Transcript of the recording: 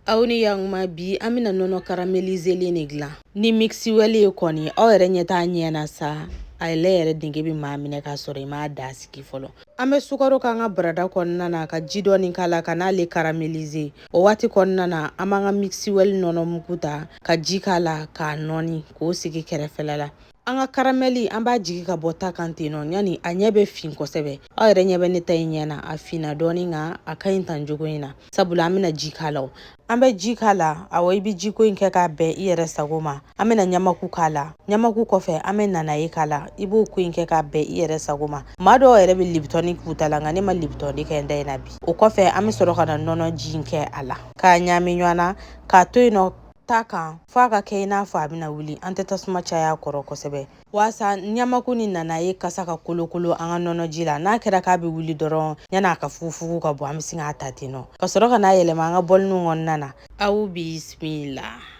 Aw ni yanuma bi an bɛna nɔnɔ caramélisé de dilan ni mixi wɛli ye kɔni aw yɛrɛ ɲɛ t'a ɲɛ na sa a yɛlɛ yɛrɛ denkɛ bɛ maa minɛ k'a sɔrɔ i m'a da sigi fɔlɔ. An bɛ sukaro k'an ka barada kɔnɔna na ka ji dɔɔni k'a la ka n'ale caramélisé o waati kɔnɔna na an b'an ka mixi wɛli nɔnɔ mugu ta ka ji k'a la k'a nɔɔni k'o sigi kɛrɛfɛla la. An ka carameli an b'a jigi ka bɔ ta kan ten nɔ yani a ɲɛ bɛ fin kosɛbɛ. Aw yɛrɛ ɲɛ bɛ ne ta in ɲɛ na a finna dɔɔni nka a ka ɲi tan jogo in na sabula an bɛna ji k'a la. An bɛ ji k'a la awɔ i bɛ jiko in kɛ k'a bɛn i yɛrɛ sago ma. An bɛna ɲamaku k'a la ɲamaku kɔfɛ an bɛ nanaye k'a la i b'o ko in kɛ k'a bɛn i yɛrɛ sago ma. Maa dɔw yɛrɛ bɛ libitɔni k'u ta la nka ne ma libitɔni kɛ n da in na bi. O kɔfɛ an bɛ sɔrɔ ka na nɔnɔ ji in kɛ a la k'a ɲagami ɲɔgɔn na k'a to yen nɔ ta kan f'a ka kɛ i n'a fɔ a bɛna wuli an tɛ tasuma caya kɔrɔ kosɛbɛ waasa ɲamaku ni nanaye kasa ka kolokolo an ka nɔnɔ ji la n'a kɛra k'a bɛ wuli dɔrɔn yani a ka fufugu ka bɔ an bɛ sin k'a ta ten nɔ ka sɔrɔ ka n'a yɛlɛma an ka bɔlinin kɔnɔna na aw bisimila.